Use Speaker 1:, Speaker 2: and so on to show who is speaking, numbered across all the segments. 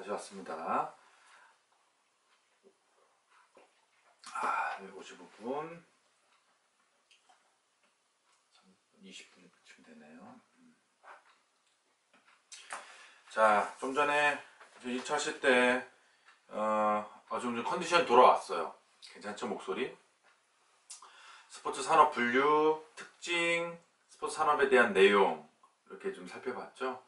Speaker 1: 다시 왔습니다. 55분 20분쯤 되네요. 자, 좀 전에 2차 하실 때 좀 컨디션 돌아왔어요. 괜찮죠, 목소리? 스포츠 산업 분류, 특징, 스포츠 산업에 대한 내용 이렇게 좀 살펴봤죠.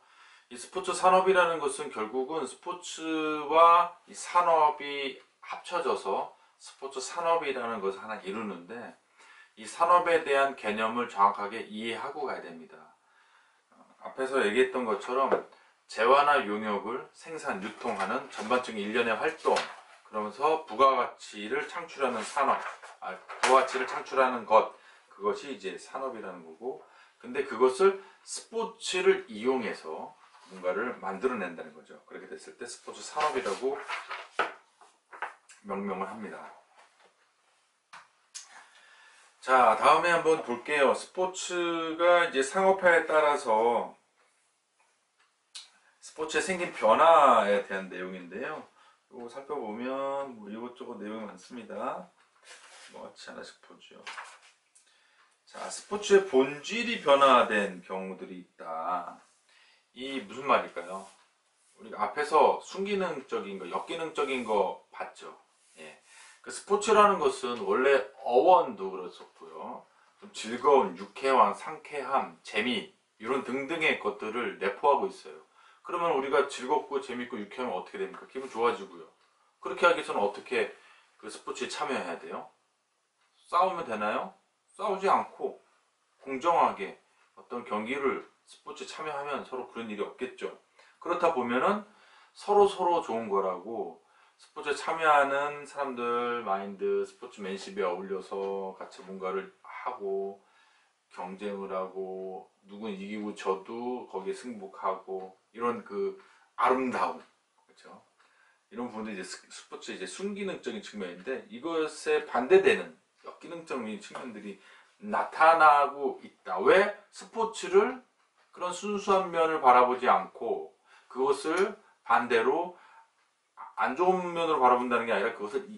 Speaker 1: 이 스포츠 산업이라는 것은 결국은 스포츠와 이 산업이 합쳐져서 스포츠 산업이라는 것을 하나 이루는데, 이 산업에 대한 개념을 정확하게 이해하고 가야 됩니다. 앞에서 얘기했던 것처럼 재화나 용역을 생산, 유통하는 전반적인 일련의 활동, 그러면서 부가가치를 창출하는 산업, 부가가치를 창출하는 것, 그것이 이제 산업이라는 거고, 근데 그것을 스포츠를 이용해서 뭔가를 만들어낸다는 거죠. 그렇게 됐을 때 스포츠 산업이라고 명명을 합니다. 자, 다음에 한번 볼게요. 스포츠가 이제 상업화에 따라서 스포츠에 생긴 변화에 대한 내용인데요. 이거 살펴보면 뭐 이것저것 내용이 많습니다. 같이 하나씩 보죠. 자, 스포츠의 본질이 변화된 경우들이 있다. 이 무슨 말일까요? 우리가 앞에서 순기능적인 거, 역기능적인 거 봤죠. 예. 그 스포츠라는 것은 원래 어원도 그렇었고요. 좀 즐거운 유쾌함, 상쾌함, 재미 이런 등등의 것들을 내포하고 있어요. 그러면 우리가 즐겁고 재밌고 유쾌하면 어떻게 됩니까? 기분 좋아지고요. 그렇게 하기 위해서는 어떻게 그 스포츠에 참여해야 돼요? 싸우면 되나요? 싸우지 않고 공정하게 어떤 경기를 스포츠에 참여하면 서로 그런 일이 없겠죠. 그렇다 보면은 서로 좋은 거라고, 스포츠에 참여하는 사람들 마인드, 스포츠맨십에 어울려서 같이 뭔가를 하고 경쟁을 하고 누군 이기고 져도 거기에 승복하고 이런 그 아름다움, 그렇죠? 이런 부분들이 이제 스포츠의 이제 순기능적인 측면인데, 이것에 반대되는 역기능적인 측면들이 나타나고 있다. 왜? 스포츠를 그런 순수한 면을 바라보지 않고 그것을 반대로 안 좋은 면으로 바라본다는 게 아니라 그것을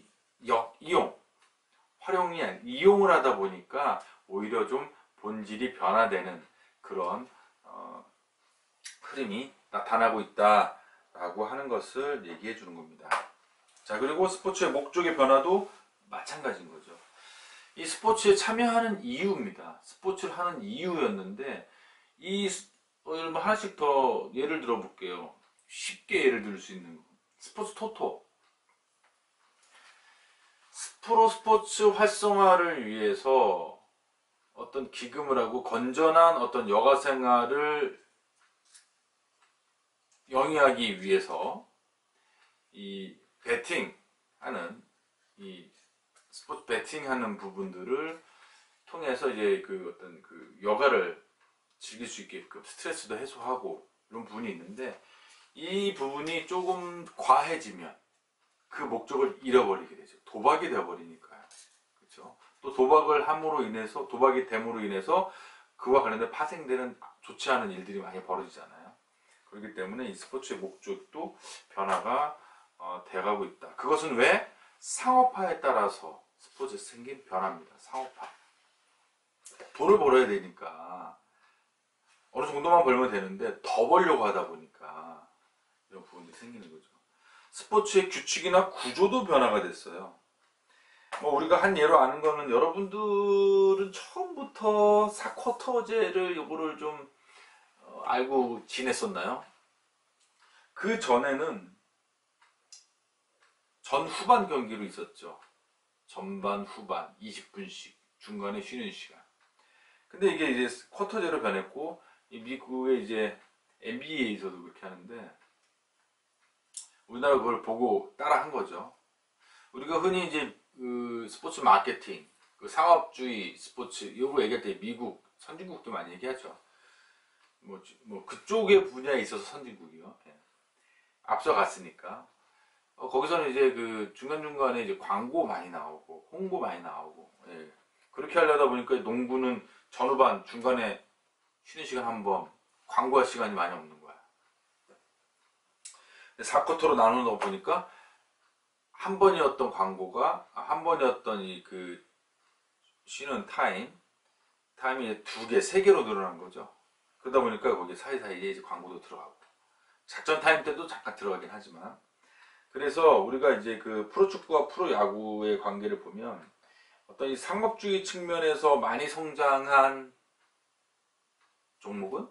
Speaker 1: 이용을 하다 보니까 오히려 좀 본질이 변화되는 그런 흐름이 나타나고 있다라고 하는 것을 얘기해 주는 겁니다. 자, 그리고 스포츠의 목적의 변화도 마찬가지인 거죠. 이 스포츠에 참여하는 이유입니다. 스포츠를 하는 이유였는데, 여러분 하나씩 더 예를 들어 볼게요. 쉽게 예를 들 수 있는 거. 스포츠 토토. 프로스포츠 활성화를 위해서 어떤 기금을 하고 건전한 어떤 여가 생활을 영위하기 위해서 이 베팅하는, 이 스포츠 베팅하는 부분들을 통해서 이제 그 어떤 그 여가를 즐길 수 있게끔 스트레스도 해소하고 이런 부분이 있는데, 이 부분이 조금 과해지면 그 목적을 잃어버리게 되죠. 도박이 되어버리니까요. 그렇죠? 또 도박을 함으로 인해서, 도박이 됨으로 인해서 그와 관련된 파생되는 좋지 않은 일들이 많이 벌어지잖아요. 그렇기 때문에 이 스포츠의 목적도 변화가 돼가고 있다. 그것은 왜? 상업화에 따라서 스포츠에 생긴 변화입니다. 상업화. 돈을 벌어야 되니까 어느 정도만 벌면 되는데 더 벌려고 하다 보니까 이런 부분들이 생기는 거죠. 스포츠의 규칙이나 구조도 변화가 됐어요. 우리가 한 예로 아는 거는, 여러분들은 처음부터 4쿼터제를 요거를 좀 알고 지냈었나요? 그 전에는 전 후반 경기로 있었죠. 전반 후반 20분씩 중간에 쉬는 시간. 근데 이게 이제 쿼터제로 변했고, 이 미국의 이제 NBA에서도 그렇게 하는데 우리나라 그걸 보고 따라 한 거죠. 우리가 흔히 이제 그 스포츠 마케팅, 그 상업주의 스포츠 이거 얘기할 때 미국 선진국도 많이 얘기하죠. 그쪽의 분야에 있어서 선진국이요. 예. 앞서갔으니까. 거기서는 이제 그 중간중간에 이제 광고 많이 나오고 홍보 많이 나오고, 예. 그렇게 하려다 보니까 농구는 전후반 중간에 쉬는 시간 한 번, 광고할 시간이 많이 없는 거야. 4쿼터로 나누다 보니까 한 번이었던 광고가 한 번이었던 이 그 쉬는 타임이 두 개, 세 개로 늘어난 거죠. 그러다 보니까 거기 사이사이에 이제 광고도 들어가고 작전 타임 때도 잠깐 들어가긴 하지만 그래서 우리가 이제 그 프로축구와 프로야구의 관계를 보면 어떤 이 상업주의 측면에서 많이 성장한 종목은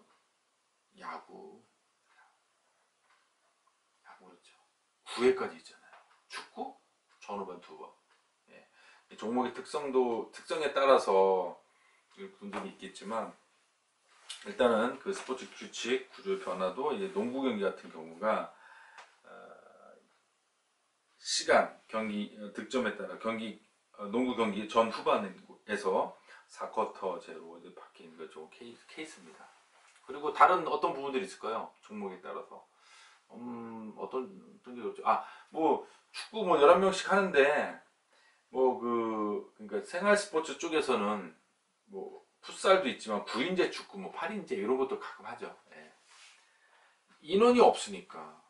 Speaker 1: 야구였죠. 9회까지 있잖아요. 축구 전후반 2번. 예. 이 종목의 특성에 따라서 분들이 있겠지만 일단은 그 스포츠 규칙 구조 변화도 이제 농구 경기 같은 경우가 시간 경기 득점에 따라 농구 경기 전 후반에서 4쿼터제로 이제 바뀌는 게 좀 케이스입니다. 그리고 다른 어떤 부분들이 있을까요? 종목에 따라서 어떤 게 그렇죠? 뭐 축구 뭐 11명씩 하는데 그러니까 생활 스포츠 쪽에서는 뭐 풋살도 있지만 9인제 축구, 뭐 8인제 이런 것도 가끔 하죠. 예. 인원이 없으니까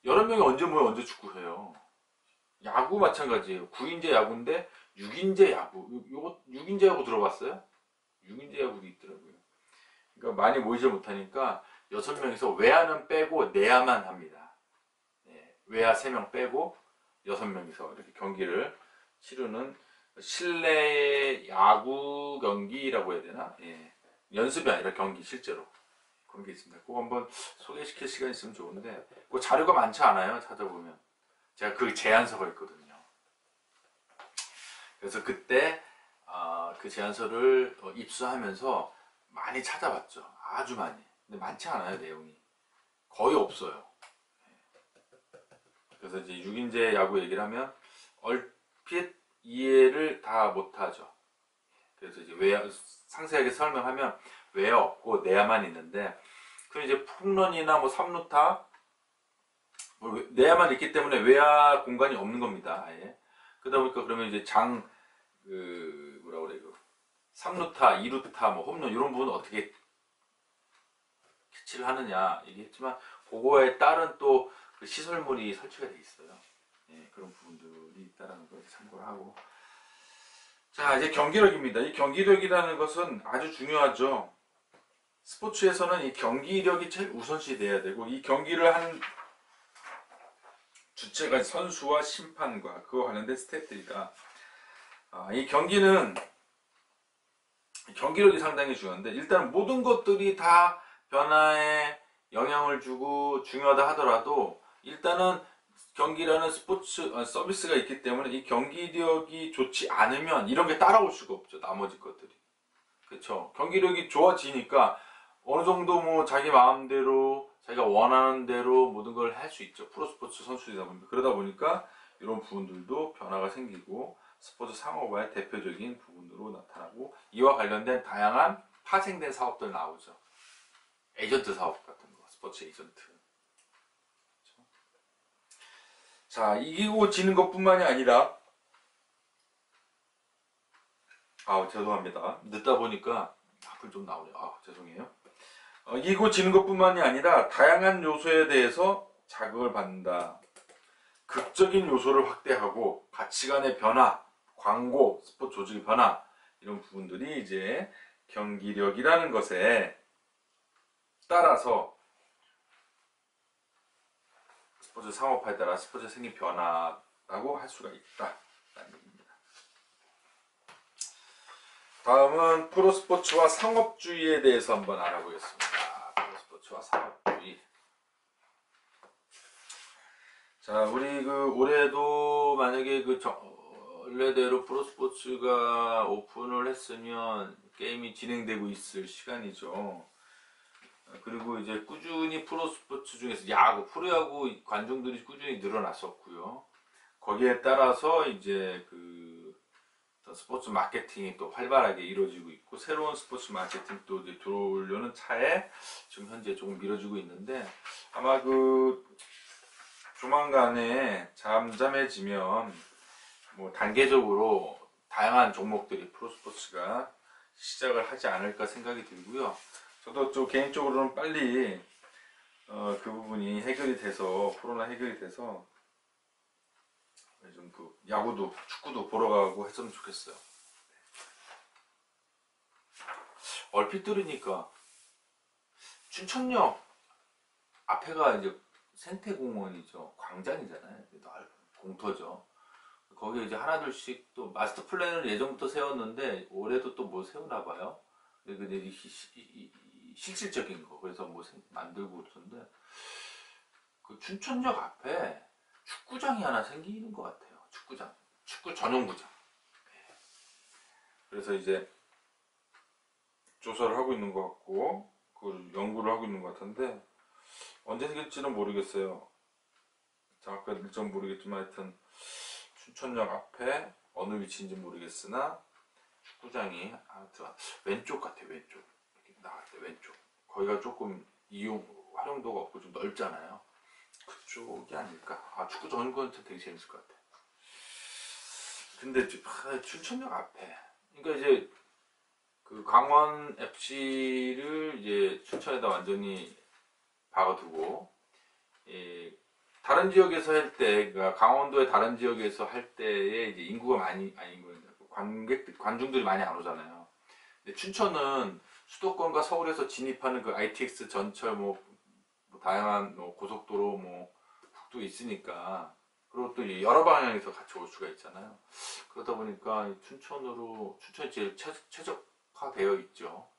Speaker 1: 11명이 언제 모여 언제 축구해요. 야구 마찬가지예요. 9인제 야구인데 6인제 야구. 요거 6인제 야구 들어봤어요? 6인제 야구도 있더라고요. 그러니까 많이 모이지 못하니까 6명이서 외야는 빼고 내야만 합니다. 예. 외야 3명 빼고 6명이서 이렇게 경기를 치르는 실내 야구 경기라고 해야 되나? 예. 연습이 아니라 경기 실제로 그런 게 있습니다. 꼭 한번 소개시킬 시간 있으면 좋은데 그 자료가 많지 않아요. 찾아보면 제가 그 제안서가 있거든요. 그래서 그때 그 제안서를 입수하면서 많이 찾아봤죠. 아주 많이. 근데 많지 않아요. 내용이 거의 없어요. 그래서 이제 6인제 야구 얘기를 하면 얼핏 이해를 다 못하죠. 그래서 이제 상세하게 설명하면 외야 없고 내야만 있는데 그 이제 홈런이나 뭐 3루타 내야만 있기 때문에 외야 공간이 없는 겁니다. 아예. 그러다 보니까 그러면 이제 뭐라 그래 3루타, 2루타, 뭐 홈런 이런 부분은 어떻게 캐치를 하느냐 얘기했지만 그거에 따른 또 그 시설물이 설치가 되어 있어요. 예, 그런 부분들이 있다는 걸 참고를 하고. 자, 이제 경기력입니다. 이 경기력이라는 것은 아주 중요하죠. 스포츠에서는 이 경기력이 제일 우선시 돼야 되고 이 경기를 한 주체가 선수와 심판과 그와 관련된 스태프들이다. 이 경기력이 상당히 중요한데 일단 모든 것들이 다 변화에 영향을 주고 중요하다 하더라도 일단은 경기라는 스포츠 서비스가 있기 때문에 이 경기력이 좋지 않으면 이런 게 따라올 수가 없죠. 나머지 것들이. 그렇죠. 경기력이 좋아지니까 어느 정도 뭐 자기 마음대로 자기가 원하는 대로 모든 걸 할 수 있죠. 프로스포츠 선수이다 보니까. 그러다 보니까 이런 부분들도 변화가 생기고 스포츠 상업화의 대표적인 부분으로 나타나고 이와 관련된 다양한 파생된 사업들 나오죠. 에이전트 사업 같은 거, 스포츠 에이전트. 그렇죠? 자, 이기고 지는 것뿐만이 아니라 죄송합니다. 늦다 보니까 앞을 좀 나오네요. 죄송해요. 이기고 지는 것뿐만이 아니라 다양한 요소에 대해서 자극을 받는다. 극적인 요소를 확대하고 가치관의 변화, 광고, 스포츠 조직의 변화 이런 부분들이 이제 경기력이라는 것에 따라서 스포츠 상업화에 따라 스포츠에 생긴 변화라고 할 수가 있다라는 얘기입니다. 다음은 프로스포츠와 상업주의에 대해서 한번 알아보겠습니다. 프로스포츠와 상업주의. 자, 우리 올해도 만약에 원래대로 프로스포츠가 오픈을 했으면 게임이 진행되고 있을 시간이죠. 그리고 이제 꾸준히 프로스포츠 중에서 프로야구 관중들이 꾸준히 늘어났었고요. 거기에 따라서 이제 스포츠 마케팅이 또 활발하게 이루어지고 있고 새로운 스포츠 마케팅 또 이제 들어오려는 차에 지금 현재 조금 미뤄지고 있는데 아마 조만간에 잠잠해지면 뭐 단계적으로 다양한 종목들이 프로스포츠가 시작을 하지 않을까 생각이 들고요. 저도 좀 개인적으로는 빨리 그 부분이 해결이 돼서 코로나 해결이 돼서 좀 그 야구도 축구도 보러 가고 했으면 좋겠어요. 얼핏 들으니까 춘천역 앞에가 이제 생태공원이죠. 광장이잖아요. 넓은 공터죠. 거기에 이제 하나둘씩 또 마스터 플랜을 예전부터 세웠는데 올해도 또 뭐 세우나 봐요. 근데 실질적인 거 그래서 뭐 만들고 그러던데 그 춘천역 앞에 축구장이 하나 생기는 것 같아요. 축구장, 축구 전용구장. 그래서 이제 조사를 하고 있는 것 같고 그 연구를 하고 있는 것 같은데 언제 생길지는 모르겠어요. 정확한 일정 모르겠지만 하여튼 춘천역 앞에 어느 위치인지 모르겠으나 축구장이 아무튼 왼쪽 같아요. 왼쪽 이렇게 나갈 때 왼쪽 거기가 조금 활용도가 없고 좀 넓잖아요. 그쪽이 아닐까. 축구 전용구는 되게 재밌을 것 같아. 근데 춘천역 앞에 그러니까 이제 그 강원 FC를 이제 춘천에다 완전히 박아두고 다른 지역에서 할 때, 그러니까 강원도의 다른 지역에서 할 때에 이제 인구가 많이 관중들이 많이 안 오잖아요. 근데 춘천은 수도권과 서울에서 진입하는 그 ITX 전철 뭐 다양한 뭐 고속도로 뭐 북도 있으니까 그리고 또 여러 방향에서 같이 올 수가 있잖아요. 그러다 보니까 춘천이 제일 최적화되어 있죠.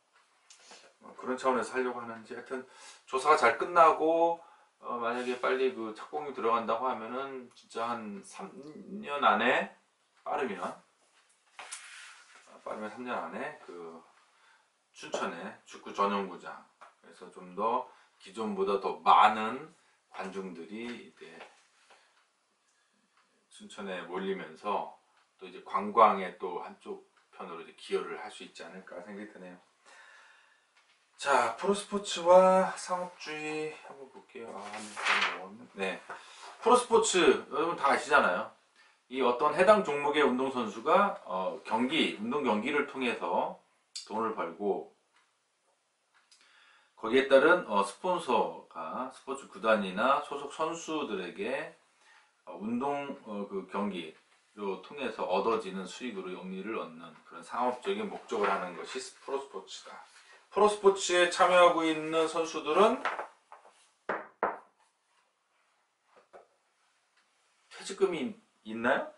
Speaker 1: 그런 차원에서 하려고 하는지 하여튼 조사가 잘 끝나고 만약에 빨리 그 착공이 들어간다고 하면은 진짜 한 3년 안에 빠르면 3년 안에 그 춘천에 축구 전용구장 그래서 좀 더 기존보다 더 많은 관중들이 이제 춘천에 몰리면서 또 이제 관광의 또 한쪽 편으로 이제 기여를 할 수 있지 않을까 생각이 드네요. 자, 프로스포츠와 상업주의 한번 볼게요. 네, 프로스포츠 여러분 다 아시잖아요. 이 어떤 해당 종목의 운동선수가 운동 경기를 통해서 돈을 벌고 거기에 따른 스폰서가 스포츠 구단이나 소속 선수들에게 운동 그 경기로 통해서 얻어지는 수익으로 영리를 얻는 그런 상업적인 목적을 하는 것이 프로스포츠다. 프로스포츠에 참여하고 있는 선수들은 퇴직금이 있나요?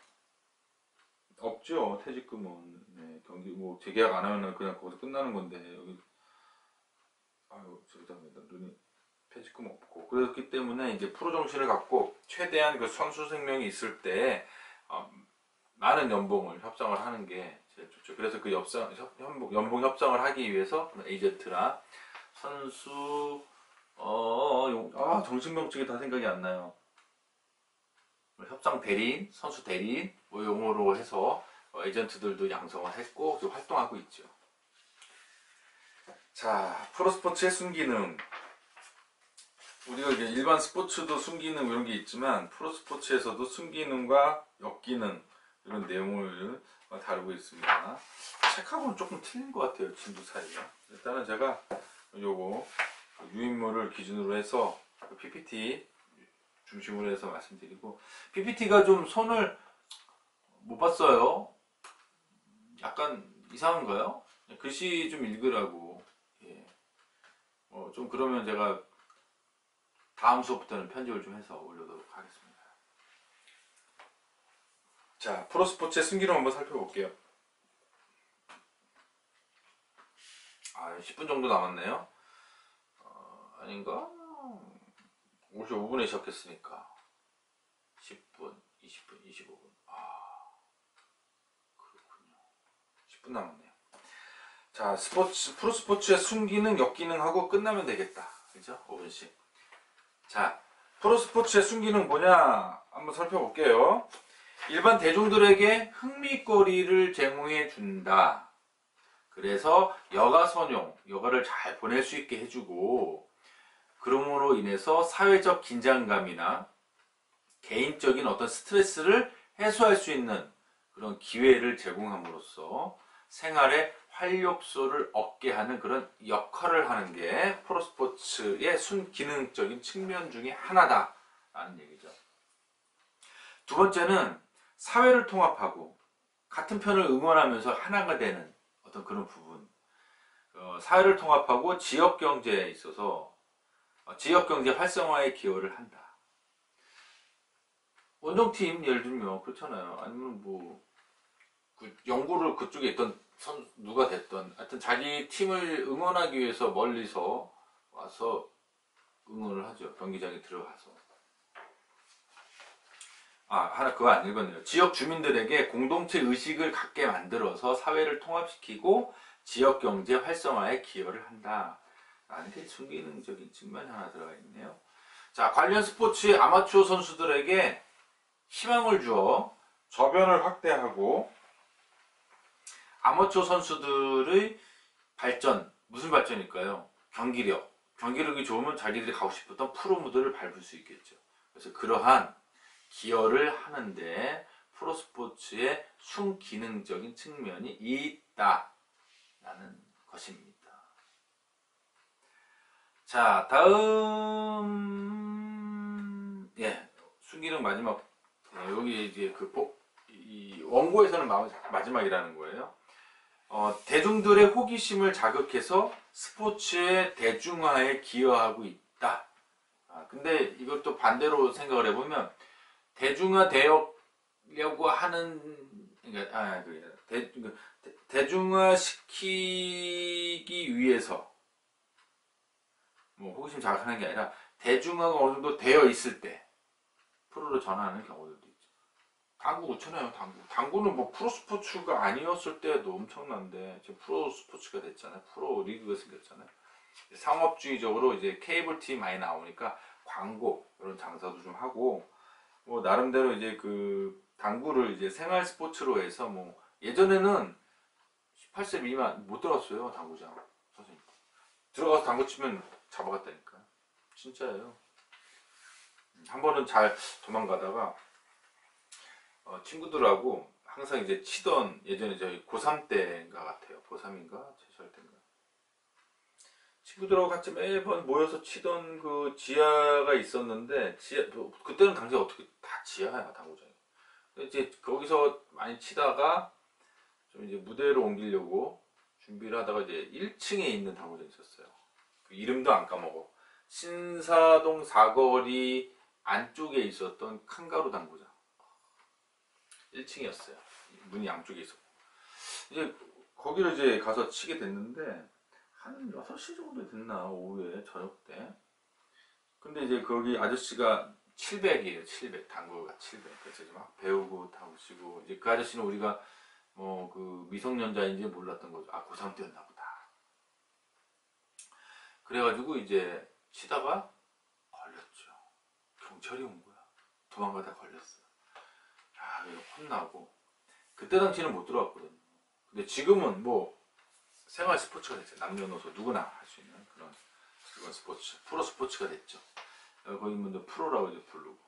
Speaker 1: 없죠. 퇴직금은 네, 경기 뭐 재계약 안 하면 그냥 거기서 끝나는 건데 여기 저기다 눈이 퇴직금 없고 그렇기 때문에 이제 프로 정신을 갖고 최대한 그 선수 생명이 있을 때 많은 연봉을 협상을 하는 게 제일 좋죠. 그래서 그 연봉 협상을 하기 위해서 에이전트나 선수 정신병증이 다 생각이 안 나요. 협상 대리인, 선수 대리인 뭐 용어로 해서 에이전트들도 양성을 했고 활동하고 있죠. 자, 프로스포츠의 순기능. 우리가 이제 일반 스포츠도 순기능 이런 게 있지만 프로스포츠에서도 순기능과 역기능 이런 내용을 다루고 있습니다. 책하고는 조금 틀린 것 같아요. 진도 사이가. 일단은 제가 요거 유인물을 기준으로 해서 PPT 중심으로 해서 말씀드리고 PPT가 좀 손을 못 봤어요. 약간 이상한가요? 글씨 좀 읽으라고. 예. 좀 그러면 제가 다음 수업부터는 편집을 좀 해서 올려도록 하겠습니다. 자, 프로스포츠의 순기능 한번 살펴볼게요. 10분 정도 남았네요. 아닌가? 55분에 시작했으니까 10분, 20분, 25분. 그렇군요. 10분 남았네요. 자, 프로스포츠의 순기능, 역기능하고 끝나면 되겠다. 그죠? 5분씩. 자, 프로스포츠의 순기능 뭐냐? 한번 살펴볼게요. 일반 대중들에게 흥미거리를 제공해 준다. 그래서 여가를 잘 보낼 수 있게 해주고 그럼으로 인해서 사회적 긴장감이나 개인적인 어떤 스트레스를 해소할 수 있는 그런 기회를 제공함으로써 생활에 활력소를 얻게 하는 그런 역할을 하는 게 프로스포츠의 순기능적인 측면 중에 하나다라는 얘기죠. 두 번째는 사회를 통합하고 같은 편을 응원하면서 하나가 되는 어떤 그런 부분. 사회를 통합하고 지역 경제에 있어서 지역 경제 활성화에 기여를 한다. 원정팀 예를 들면 그렇잖아요. 아니면 뭐 연구를 그쪽에 있던 누가 됐던 하여튼 자기 팀을 응원하기 위해서 멀리서 와서 응원을 하죠. 경기장에 들어가서. 하나 그거 안 읽었네요. 지역 주민들에게 공동체 의식을 갖게 만들어서 사회를 통합시키고 지역 경제 활성화에 기여를 한다. 라는 게 순기능적인 측면이 하나 들어가 있네요. 자, 관련 스포츠의 아마추어 선수들에게 희망을 주어 저변을 확대하고 아마추어 선수들의 발전, 무슨 발전일까요? 경기력이 좋으면 자기들이 가고 싶었던 프로 무대를 밟을 수 있겠죠. 그래서 그러한 기여를 하는데 프로스포츠의 순기능적인 측면이 있다라는 것입니다. 자, 다음 순기능 마지막 여기 이제 이 원고에서는 마지막이라는 거예요. 대중들의 호기심을 자극해서 스포츠의 대중화에 기여하고 있다. 근데 이것도 반대로 생각을 해보면 대중화 되려고 하는 대중화 시키기 위해서 뭐 호기심 자극하는 게 아니라 대중화가 어느 정도 되어 있을 때 프로로 전환하는 경우들도 있죠. 당구 그렇잖아요. 당구는 뭐 프로 스포츠가 아니었을 때도 엄청난데 지금 프로 스포츠가 됐잖아요. 프로 리그가 생겼잖아요. 상업주의적으로 이제 케이블 TV 많이 나오니까 광고 이런 장사도 좀 하고 뭐 나름대로 이제 그 당구를 이제 생활 스포츠로 해서 뭐 예전에는 18세 미만 못 들어갔어요. 당구장 선생님 들어가서 당구 치면 잡아갔다니까. 진짜예요. 한 번은 잘 도망가다가 친구들하고 항상 이제 치던 예전에 저희 고3 때인가 같아요. 고3인가 재수할 때인가 친구들하고 같이 매번 모여서 치던 그 지하가 있었는데 그때는 당시 어떻게 다 지하야 당구장이. 이제 거기서 많이 치다가 좀 이제 무대로 옮기려고 준비를 하다가 이제 1층에 있는 당구장이 있었어요. 그 이름도 안 까먹어. 신사동 사거리 안쪽에 있었던 칸가루 당구장 1층이었어요. 문이 양쪽에 있었고 이제 거기를 이제 가서 치게 됐는데 한 6시 정도 됐나 오후에 저녁 때. 근데 이제 거기 아저씨가 700이에요. 700 당구가 700. 그래서 이제 막 배우고 당구 치고 이제 그 아저씨는 우리가 뭐 그 미성년자인지 몰랐던 거죠. 고3 때였나 보다. 그래가지고 이제 치다가 걸렸죠. 경찰이 온 거야. 도망가다 걸렸어. 혼나고. 그때 당시는 못 들어왔거든요. 근데 지금은 뭐 생활 스포츠가 됐죠. 남녀노소 누구나 할 수 있는 그런 스포츠, 프로 스포츠가 됐죠. 거기 분들 프로라고 이제 부르고.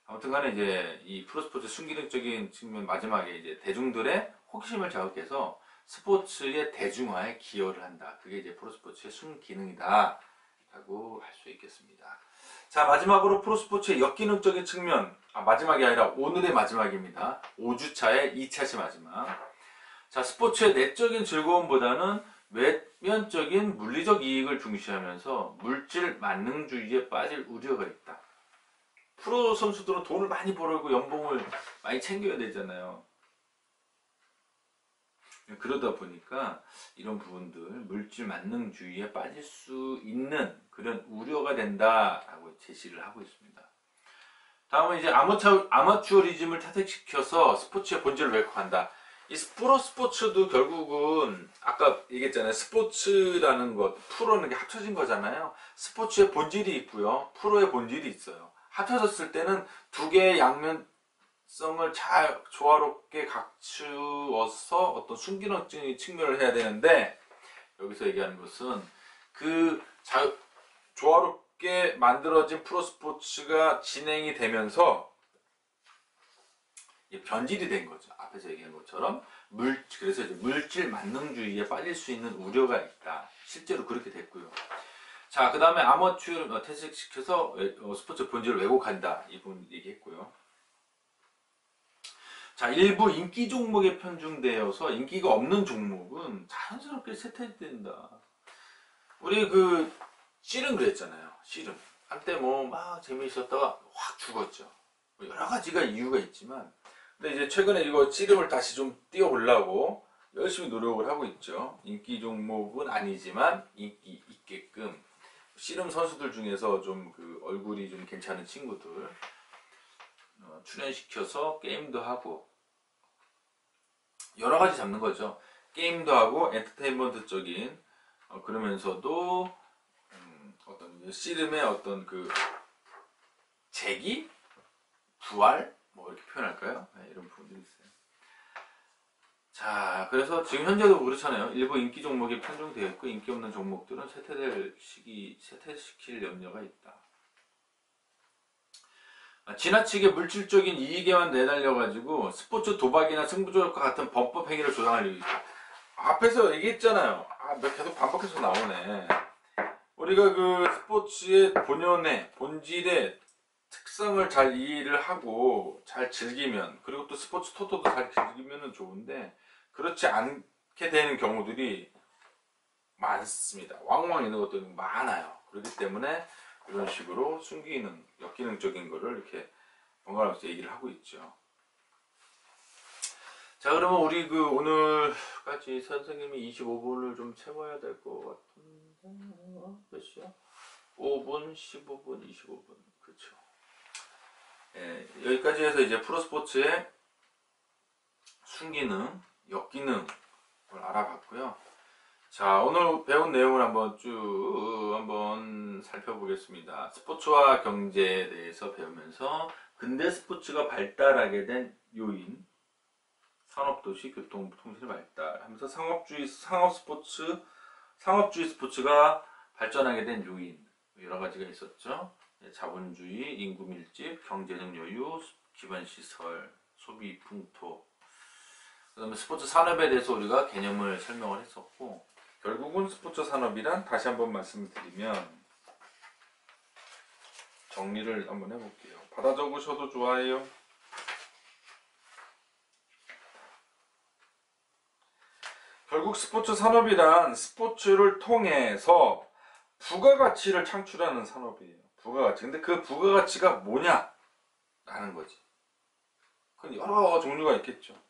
Speaker 1: 아무튼 간에 이제 이 프로 스포츠 순기능적인 측면 마지막에 이제 대중들의 호기심을 자극해서 스포츠의 대중화에 기여를 한다. 그게 이제 프로 스포츠의 순기능이다. 라고 할 수 있겠습니다. 자, 마지막으로 프로 스포츠의 역기능적인 측면. 마지막이 아니라 오늘의 마지막입니다. 5주차의 2차시 마지막. 자, 스포츠의 내적인 즐거움보다는 외면적인 물리적 이익을 중시하면서 물질 만능주의에 빠질 우려가 있다. 프로 선수들은 돈을 많이 벌고 연봉을 많이 챙겨야 되잖아요. 그러다 보니까 이런 부분들 물질 만능주의에 빠질 수 있는 그런 우려가 된다라고 제시를 하고 있습니다. 다음은 이제 아마추어리즘을 타색시켜서 스포츠의 본질을 왜곡한다. 이 프로 스포츠도 결국은 아까 얘기했잖아요. 스포츠라는 것, 프로는 게 합쳐진 거잖아요. 스포츠의 본질이 있고요. 프로의 본질이 있어요. 합쳐졌을 때는 두 개의 양면성을 잘 조화롭게 갖추어서 어떤 순기능적인 측면을 해야 되는데 여기서 얘기하는 것은 그 조화롭게 만들어진 프로 스포츠가 진행이 되면서 변질이 된 거죠. 앞에서 얘기한 것처럼 그래서 이제 물질 만능주의에 빠질 수 있는 우려가 있다. 실제로 그렇게 됐고요. 자, 그 다음에 아마추어를 퇴직시켜서 스포츠 본질을 왜곡한다. 이 부분 얘기했고요. 자, 일부 인기 종목에 편중되어서 인기가 없는 종목은 자연스럽게 쇠퇴된다. 우리 씨름 그랬잖아요. 씨름. 한때 막 재미있었다가 확 죽었죠. 여러 가지가 이유가 있지만, 근데 이제 최근에 이거 씨름을 다시 좀 띄워보려고 열심히 노력을 하고 있죠. 인기 종목은 아니지만 인기 있게끔 씨름 선수들 중에서 좀 얼굴이 좀 괜찮은 친구들 출연시켜서 게임도 하고 여러 가지 잡는 거죠. 게임도 하고 엔터테인먼트적인 그러면서도 어떤 씨름의 어떤 재기, 부활 뭐 이렇게 표현할까요? 네, 이런 부분들이 있어요. 자, 그래서 지금 현재도 그렇잖아요. 일부 인기 종목이 편중되어 있고 인기 없는 종목들은 쇠퇴시킬 염려가 있다. 지나치게 물질적인 이익에만 내달려가지고 스포츠 도박이나 승부조작과 같은 범법 행위를 조장하려고 있다. 앞에서 얘기했잖아요. 계속 반복해서 나오네. 우리가 스포츠의 본질의 특성을 잘 이해를 하고 잘 즐기면, 그리고 또 스포츠 토토도 잘 즐기면 좋은데 그렇지 않게 되는 경우들이 많습니다. 왕왕 있는 것들이 많아요. 그렇기 때문에 이런 식으로 순기능, 역기능적인 거를 이렇게 번갈아가면서 얘기를 하고 있죠. 자, 그러면 우리 오늘까지 선생님이 25분을 좀 채워야 될 것 같은데, 몇 시야? 5분, 15분, 25분. 그렇죠. 예, 여기까지 해서 이제 프로스포츠의 순기능, 역기능을 알아봤고요. 자, 오늘 배운 내용을 한번 살펴보겠습니다. 스포츠와 경제에 대해서 배우면서 근대 스포츠가 발달하게 된 요인, 산업도시, 교통, 통신의 발달하면서 상업주의 스포츠가 발전하게 된 요인, 여러 가지가 있었죠. 자본주의, 인구 밀집, 경제적 여유, 기반시설, 소비 풍토. 그 다음에 스포츠 산업에 대해서 우리가 개념을 설명을 했었고, 결국은 스포츠 산업이란 다시 한번 말씀드리면 정리를 한번 해볼게요. 받아 적으셔도 좋아요. 결국 스포츠 산업이란 스포츠를 통해서 부가가치를 창출하는 산업이에요. 부가가치. 근데 그 부가가치가 뭐냐? 라는 거지. 그 여러 종류가 있겠죠.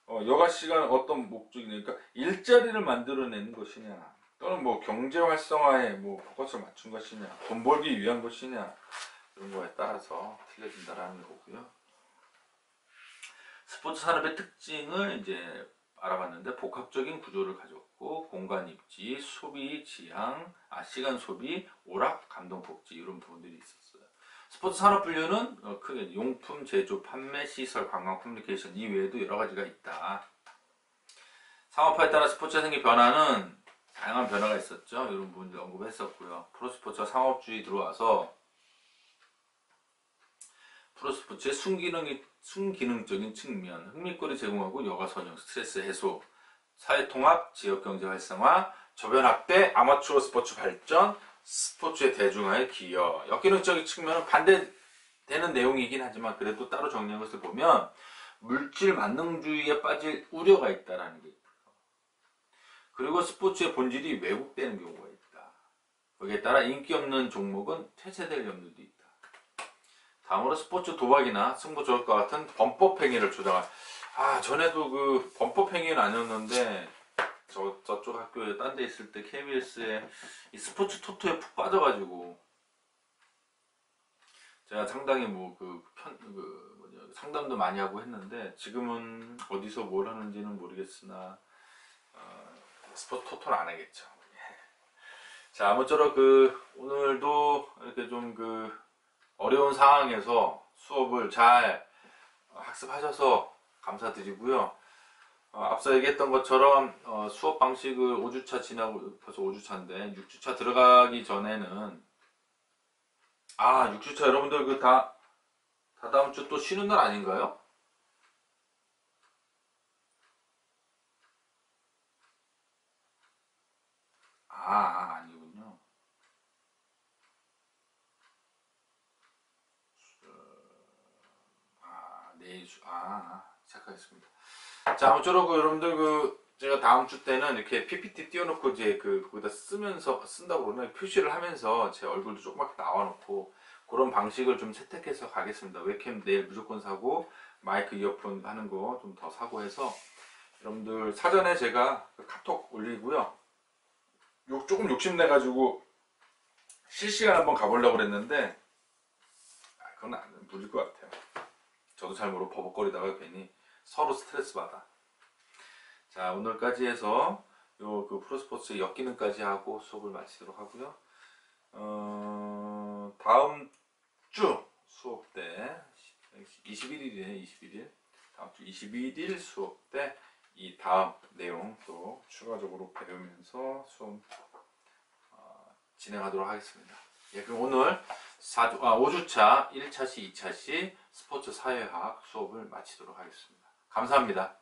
Speaker 1: 여가 시간 어떤 목적이냐. 그러니까 일자리를 만들어내는 것이냐. 또는 경제 활성화에 포커스를 맞춘 것이냐. 돈 벌기 위한 것이냐. 이런 거에 따라서 틀려진다라는 거고요. 스포츠 산업의 특징을 이제 알아봤는데 복합적인 구조를 가졌고 공간 입지, 소비 지향, 시간 소비, 오락, 감동 복지 이런 부분들이 있었어요. 스포츠 산업 분류는 크게 용품 제조, 판매, 시설, 관광, 커뮤니케이션 이외에도 여러 가지가 있다. 상업화에 따라 스포츠에 생긴 변화는 다양한 변화가 있었죠. 이런 부분들 언급했었고요. 프로스포츠와 상업주의 들어와서 프로스포츠의 순기능적인 측면, 흥미거리 제공하고 여가 선용, 스트레스 해소, 사회통합, 지역경제 활성화, 저변 확대, 아마추어 스포츠 발전, 스포츠의 대중화에 기여. 역기능적인 측면은 반대되는 내용이긴 하지만 그래도 따로 정리한 것을 보면 물질 만능주의에 빠질 우려가 있다는 게 있고요. 그리고 스포츠의 본질이 왜곡되는 경우가 있다. 거기에 따라 인기 없는 종목은 퇴세될 염려도 있다. 다음으로 스포츠 도박이나 승부 조작과 같은 범법 행위를 조장할. 전에도 범법 행위는 아니었는데 저쪽 학교에 딴 데 있을 때 KBS에 이 스포츠 토토에 푹 빠져가지고 제가 상당히 상담도 많이 하고 했는데 지금은 어디서 뭘 하는지는 모르겠으나 스포츠 토토는 안 하겠죠. 자, 아무쪼록 오늘도 이렇게 좀 어려운 상황에서 수업을 잘 학습하셔서 감사드리고요. 앞서 얘기했던 것처럼 수업 방식을 5주차 지나고 벌써 5주차인데 6주차 들어가기 전에는 6주차 여러분들 다 다음 주 또 쉬는 날 아닌가요? 시작하겠습니다. 자, 아무쪼록 여러분들 제가 다음 주 때는 이렇게 PPT 띄워놓고 이제 거기다 쓴다고 그러나 표시를 하면서 제 얼굴도 조그맣게 나와놓고 그런 방식을 좀 채택해서 가겠습니다. 웹캠 내일 무조건 사고 마이크 이어폰 하는 거 좀 더 사고 해서 여러분들 사전에 제가 카톡 올리고요. 조금 욕심내가지고 실시간 한번 가보려고 그랬는데 그건 안 물릴 것 같아요. 저도 잘 모르고 버벅거리다가 괜히 서로 스트레스 받아. 자, 오늘까지 해서 프로스포츠 역기능까지 하고 수업을 마치도록 하고요. 다음 주 수업 때 21일이네, 21일. 다음 주 21일 수업 때 이 다음 내용 또 추가적으로 배우면서 수업 진행하도록 하겠습니다. 예, 그럼 오늘 5주차 1차시, 2차시 스포츠 사회학 수업을 마치도록 하겠습니다. 감사합니다.